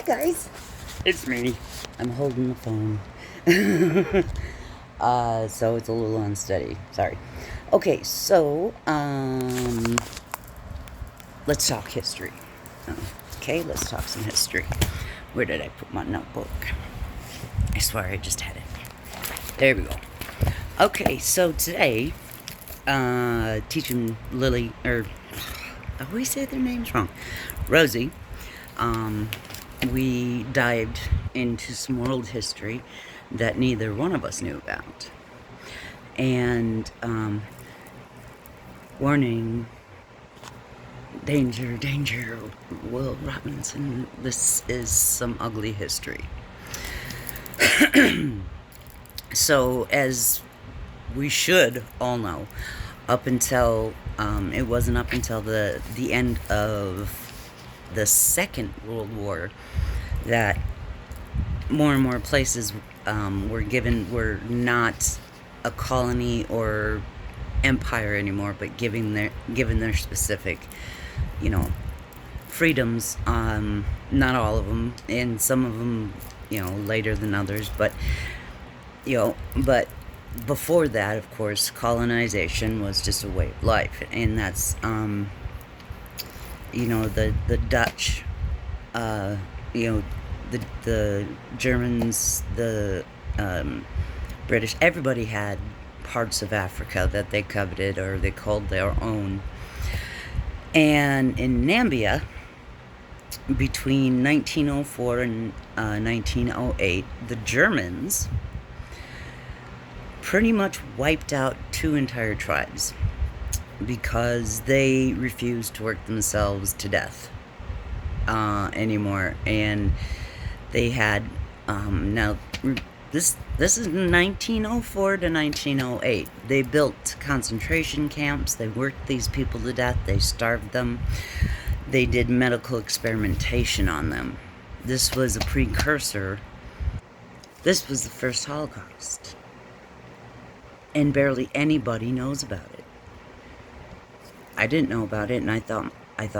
Hi guys, it's me. I'm holding the phone. So it's a little unsteady. Sorry. Okay, so let's talk history. Okay, let's talk some history. Where did I put my notebook? I swear I just had it. There we go. Okay, so today, teaching Lily, or I always say their names wrong, Rosie, we dived into some world history that neither one of us knew about. And, warning, danger, danger, Will Robinson, this is some ugly history. So, as we should all know, up until, it wasn't up until the end of the Second World War that more and more places were not a colony or empire anymore, but given their specific, freedoms. Not all of them, and some of them, later than others. But before that, of course, colonization was just a way of life, and that's the Dutch, the Germans, the British. Everybody had parts of Africa that they coveted or they called their own. And in Nambia, between 1904 and 1908, the Germans pretty much wiped out 2 entire tribes because they refused to work themselves to death anymore. And they had now this is 1904 to 1908. They built concentration camps. They worked these people to death. They starved them. They did medical experimentation on them. This was a precursor. This was the first Holocaust. And barely anybody knows about it. I didn't know about it, and I thought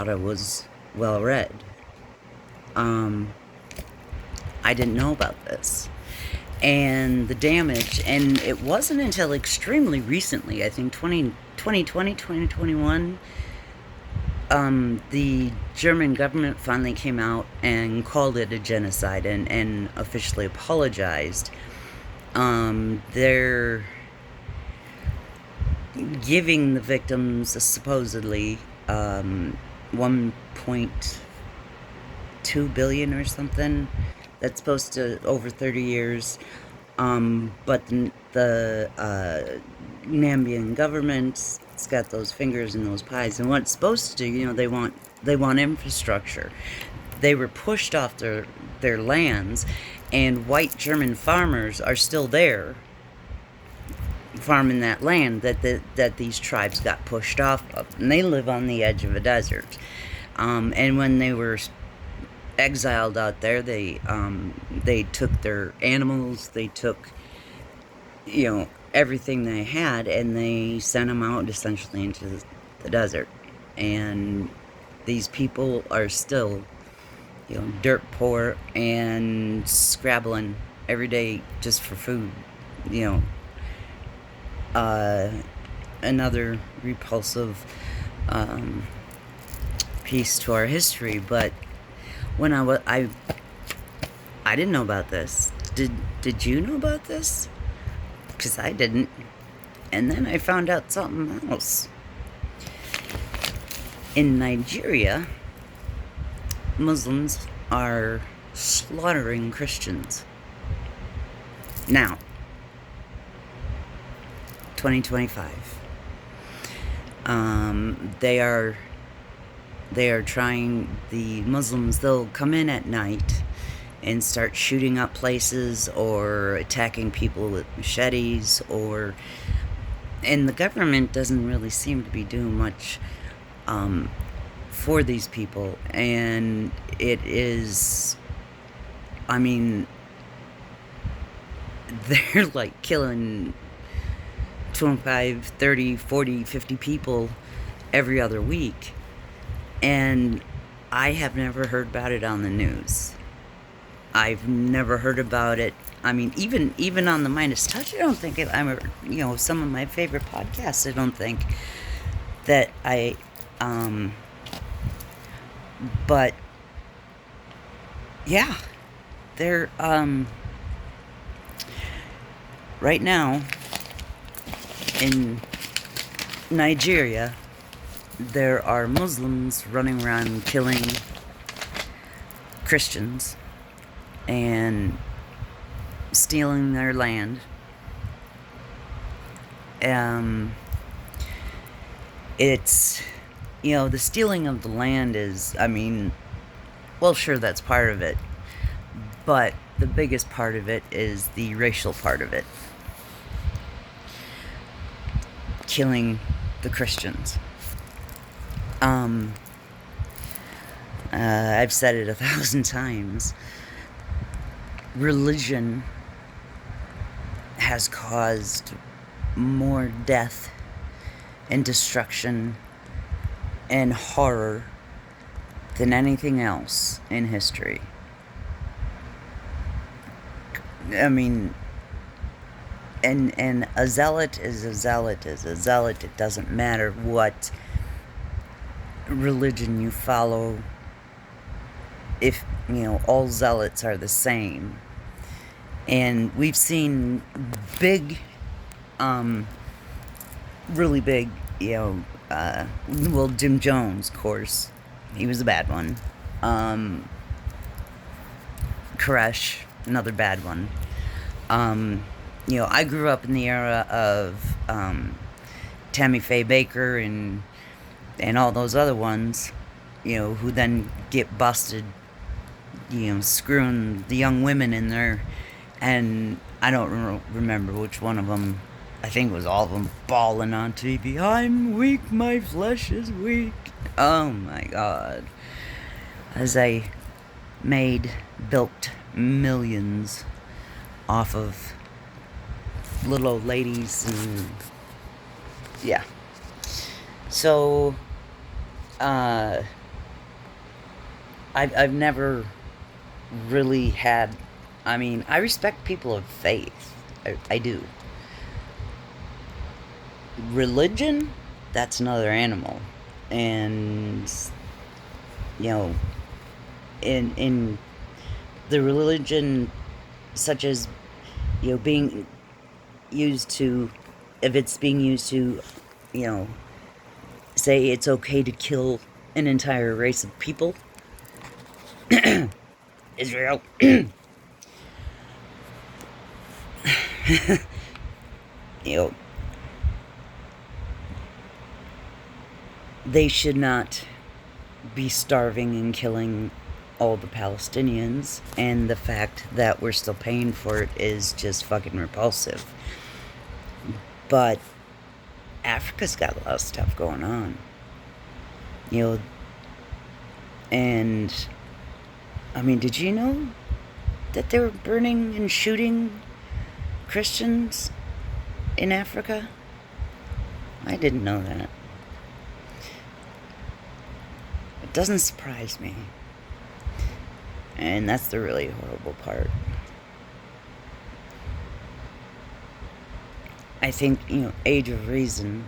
I was well read. I didn't know about this. And the damage, and it wasn't until extremely recently, I think 2020, 2021, the German government finally came out and called it a genocide and officially apologized. They're giving the victims supposedly 1.2 billion or something. That's supposed to over 30 years. But the Nambian government's got those fingers in those pies, and what it's supposed to do, they want infrastructure. They were pushed off their lands, and white German farmers are still there farming that land that these tribes got pushed off of, and they live on the edge of a desert. And when they were exiled out there, they took their animals, they took everything they had, and they sent them out essentially into the desert. And these people are still dirt poor and scrabbling every day just for food. Another repulsive piece to our history. But when I didn't know about this. Did you know about this? Because I didn't. And then I found out something else. In Nigeria, Muslims are slaughtering Christians. Now, 2025. They are trying, the Muslims, they'll come in at night and start shooting up places or attacking people with machetes, and the government doesn't really seem to be doing much for these people. And it is, they're like killing 25, 30, 40, 50 people every other week. And I have never heard about it on the news. I've never heard about it. I mean, even on the Midas Touch, I don't think some of my favorite podcasts. I don't think that but yeah, they're right now in Nigeria, there are Muslims running around killing Christians and stealing their land. It's, the stealing of the land is, well, sure, that's part of it. But the biggest part of it is the racial part of it. Killing the Christians. I've said it 1,000 times. Religion has caused more death and destruction and horror than anything else in history. I mean, and a zealot is a zealot is a zealot. It doesn't matter what religion you follow. If, all zealots are the same. And we've seen big, really big, Jim Jones, of course. He was a bad one. Koresh, another bad one. I grew up in the era of Tammy Faye Baker and all those other ones, who then get busted, screwing the young women in there. And I don't remember which one of them. I think it was all of them bawling on TV. I'm weak, my flesh is weak. Oh my God. As I built millions off of little old ladies and yeah. So I've never really had, I respect people of faith. I do. Religion, that's another animal. And in the religion, such as being used to, if it's being used to say it's okay to kill an entire race of people, Israel, they should not be starving and killing all the Palestinians, and the fact that we're still paying for it is just fucking repulsive. But Africa's got a lot of stuff going on, and did you know that they were burning and shooting Christians in Africa? I didn't know that. It doesn't surprise me. And that's the really horrible part. I think, Age of Reason.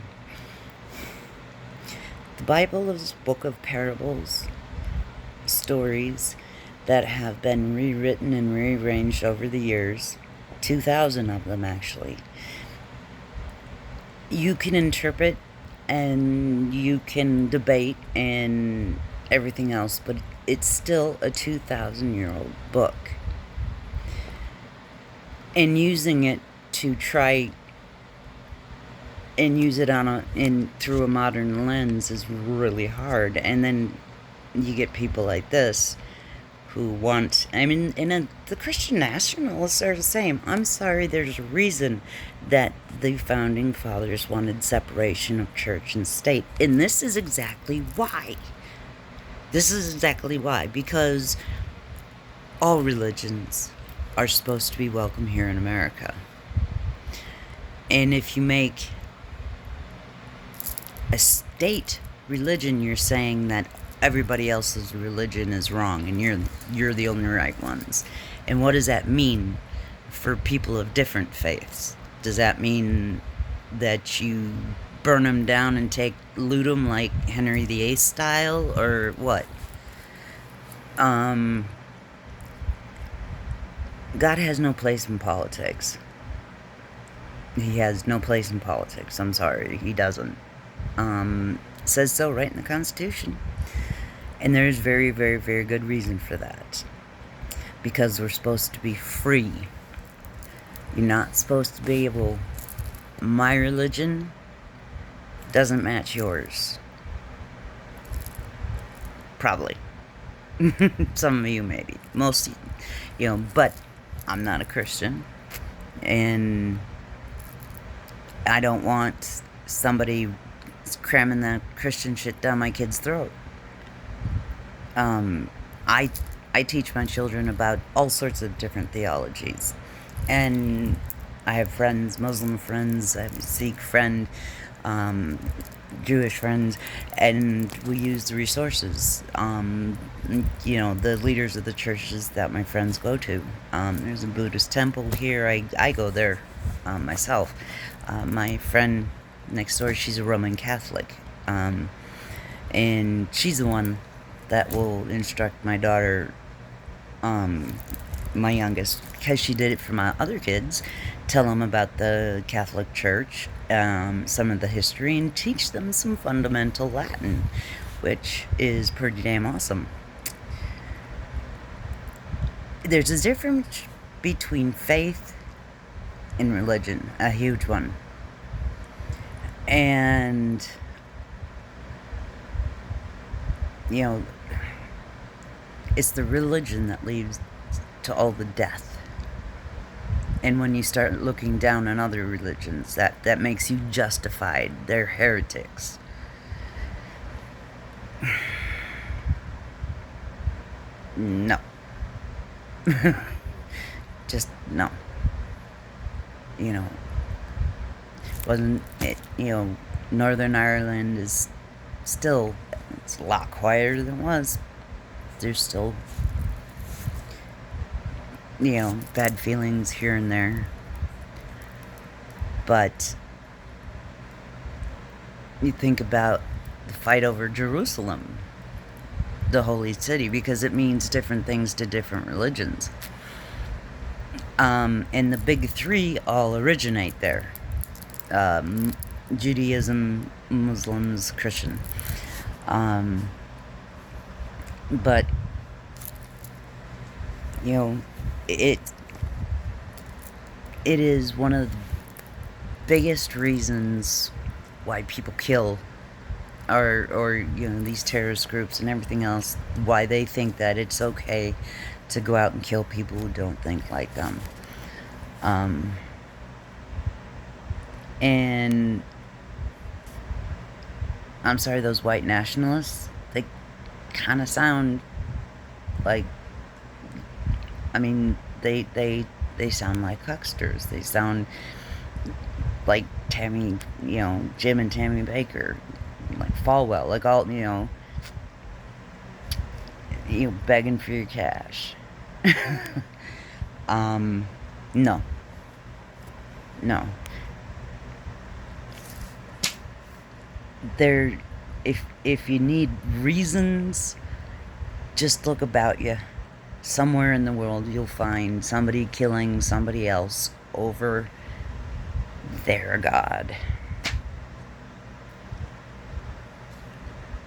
The Bible is a book of parables, stories that have been rewritten and rearranged over the years. 2,000 of them, actually. You can interpret and you can debate and everything else, but it's still a 2,000-year-old book. And using it to try and use it through a modern lens is really hard. And then you get people like this who want, the Christian nationalists are the same. I'm sorry, there's a reason that the founding fathers wanted separation of church and state. And this is exactly why. Because all religions are supposed to be welcome here in America. And if you make a state religion, you're saying that everybody else's religion is wrong and you're the only right ones. And what does that mean for people of different faiths? Does that mean that you burn them down and loot them like Henry VIII style, or what? God has no place in politics. He has no place in politics. I'm sorry, he doesn't. It says so right in the Constitution. And there's very, very, very good reason for that. Because we're supposed to be free. You're not supposed to be able... My religion doesn't match yours. Probably. Some of you maybe. Most, but I'm not a Christian. And I don't want somebody cramming that Christian shit down my kid's throat. I teach my children about all sorts of different theologies. And I have friends, Muslim friends, I have a Sikh friend, Jewish friends, and we use the resources. The leaders of the churches that my friends go to. There's a Buddhist temple here. I go there myself. My friend next door, she's a Roman Catholic. And she's the one that will instruct my daughter, my youngest, because she did it for my other kids, tell them about the Catholic Church, some of the history, and teach them some fundamental Latin, which is pretty damn awesome. There's a difference between faith and religion, a huge one. And, it's the religion that leads to all the death. And when you start looking down on other religions, that makes you justified. They're heretics. No. Just no. Wasn't it, Northern Ireland is still, it's a lot quieter than it was. There's still, bad feelings here and there. But you think about the fight over Jerusalem, the holy city, because it means different things to different religions. And the big three all originate there. Judaism, Muslims, Christian. But, it is one of the biggest reasons why people kill, or these terrorist groups and everything else, why they think that it's okay to go out and kill people who don't think like them. And I'm sorry, those white nationalists, they kind of sound like, they sound like hucksters. They sound like Tammy, Jim and Tammy Baker, like Falwell, like all, begging for your cash. No. If you need reasons, just look about you. Somewhere in the world you'll find somebody killing somebody else over their God.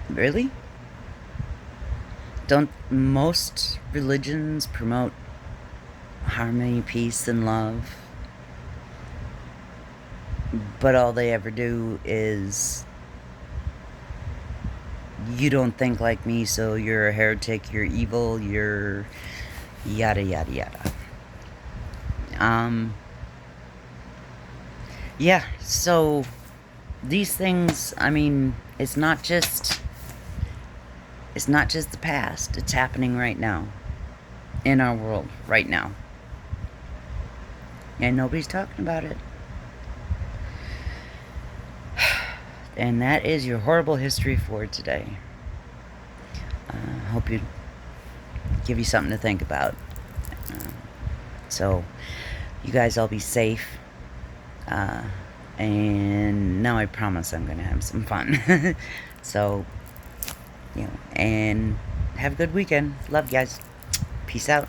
Really? Don't most religions promote harmony, peace, and love? But all they ever do is, you don't think like me, so you're a heretic, you're evil, you're yada yada yada. Yeah, so these things, it's not just the past, it's happening right now in our world right now, and nobody's talking about it. And that is your horrible history for today. hope you give you something to think about. So, you guys all be safe. And now I promise I'm going to have some fun. So, and have a good weekend. Love you guys. Peace out.